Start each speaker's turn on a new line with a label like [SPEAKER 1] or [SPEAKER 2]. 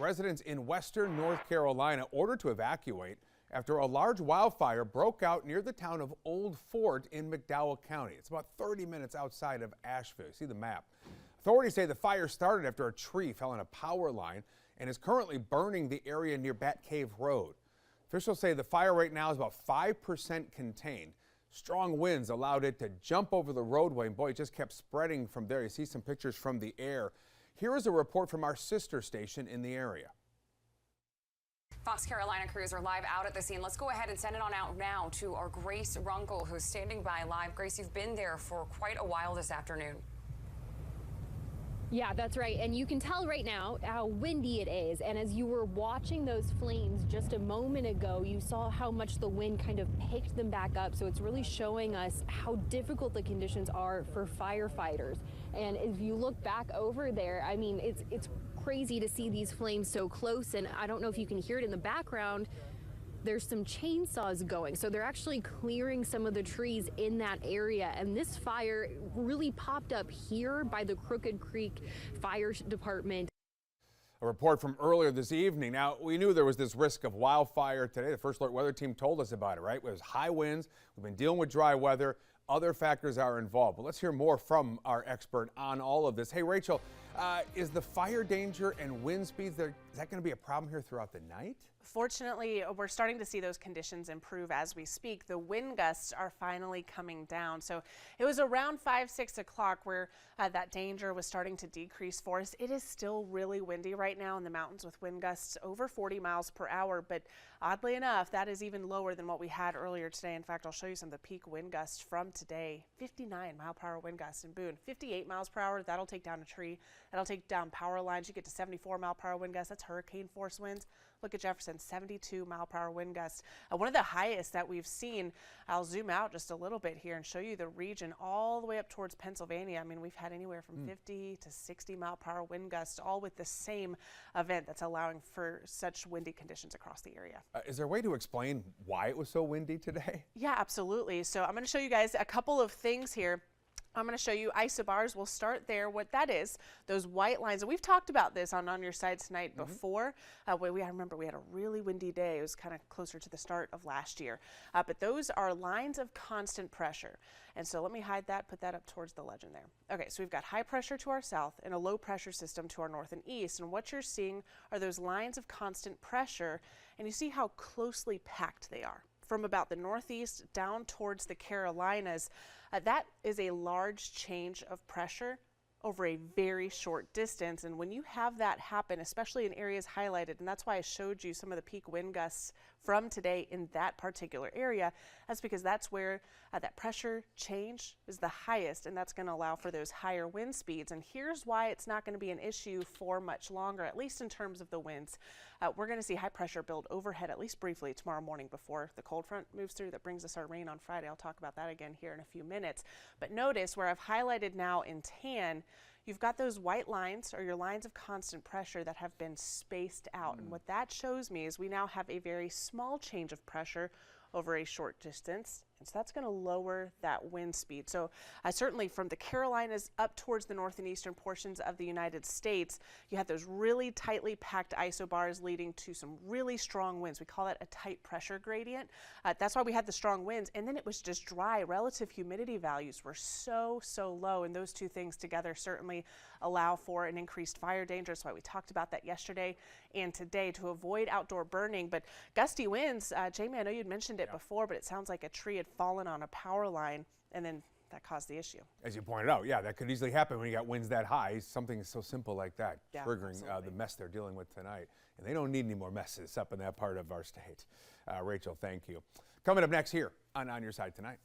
[SPEAKER 1] residents in western North Carolina ordered to evacuate after a large wildfire broke out near the town of Old Fort in McDowell County. It's about 30 minutes outside of Asheville. You see the map. Authorities say the fire started after a tree fell on a power line and is currently burning the area near Bat Cave Road. Officials say the fire right now is about 5% contained. Strong winds allowed it to jump over the roadway, and boy, it just kept spreading from there. You see some pictures from the air. Here is a report from our sister station in the area.
[SPEAKER 2] Fox Carolina crews are live out at the scene. Let's go ahead and send it on out now to our Grace Runkle, who's standing by live. Grace, you've been there for quite a while this afternoon.
[SPEAKER 3] Yeah, that's right. And you can tell right now how windy it is. And as you were watching those flames just a moment ago, you saw how much the wind kind of picked them back up. So it's really showing us how difficult the conditions are for firefighters. And if you look back over there, I mean, it's crazy to see these flames so close. And I don't know if you can hear it in the background. There's some chainsaws going, so they're actually clearing some of the trees in that area. And this fire really popped up here by the Crooked Creek Fire Department.
[SPEAKER 1] A report from earlier this evening. Now, we knew there was this risk of wildfire today. The First Alert Weather Team told us about it, right? It was high winds. We've been dealing with dry weather. Other factors are involved. But let's hear more from our expert on all of this. Hey, Rachel, is the fire danger and wind speeds there, is that going to be a problem here throughout the night?
[SPEAKER 4] Fortunately, we're starting to see those conditions improve as we speak. The wind gusts are finally coming down. So it was around 5, 6 o'clock where that danger was starting to decrease for us. It is still really windy right now in the mountains with wind gusts over 40 miles per hour. But oddly enough, that is even lower than what we had earlier today. In fact, I'll show you some of the peak wind gusts from today. 59 mile per hour wind gusts in Boone. 58 miles per hour, that'll take down a tree. That'll take down power lines. You get to 74 mile per hour wind gusts. That's hurricane force winds. Look at Jefferson, 72 mile per hour wind gusts. One of the highest that we've seen. I'll zoom out just a little bit here and show you the region all the way up towards Pennsylvania. I mean, we've had anywhere from 50 to 60 mile per hour wind gusts, all with the same event that's allowing for such windy conditions across the area.
[SPEAKER 1] Is there a way to explain why it was so windy today?
[SPEAKER 4] Yeah, absolutely. So I'm going to show you guys a couple of things here. I'm going to show you isobars. We'll start there. What that is, those white lines. And we've talked about this on your side tonight before. I remember we had a really windy day. It was kind of closer to the start of last year. But those are lines of constant pressure. And so let me hide that, put that up towards the legend there. Okay, so we've got high pressure to our south and a low pressure system to our north and east. And what you're seeing are those lines of constant pressure. And you see how closely packed they are. From about the northeast down towards the Carolinas, that is a large change of pressure over a very short distance. And when you have that happen, especially in areas highlighted, and that's why I showed you some of the peak wind gusts from today in that particular area, that's because that's where that pressure change is the highest, and that's going to allow for those higher wind speeds. And here's why it's not going to be an issue for much longer, at least in terms of the winds. We're going to see high pressure build overhead at least briefly tomorrow morning before the cold front moves through that brings us our rain on Friday. I'll talk about that again here in a few minutes. But notice where I've highlighted now in tan, you've got those white lines or your lines of constant pressure that have been spaced out. And what that shows me is we now have a very small change of pressure over a short distance. And so that's going to lower that wind speed. So certainly from the Carolinas up towards the north and eastern portions of the United States, you have those really tightly packed isobars leading to some really strong winds. We call that a tight pressure gradient. That's why we had the strong winds. And then it was just dry. Relative humidity values were so low. And those two things together certainly allow for an increased fire danger. That's why we talked about that yesterday and today to avoid outdoor burning. But gusty winds, Jamie, I know you'd mentioned it before, but it sounds like a tree had fallen on a power line and then that caused the issue.
[SPEAKER 1] As you pointed out, yeah, that could easily happen when you got winds that high. Something so simple like that, triggering the mess they're dealing with tonight. And they don't need any more messes up in that part of our state. Rachel, thank you. Coming up next here on Your Side Tonight.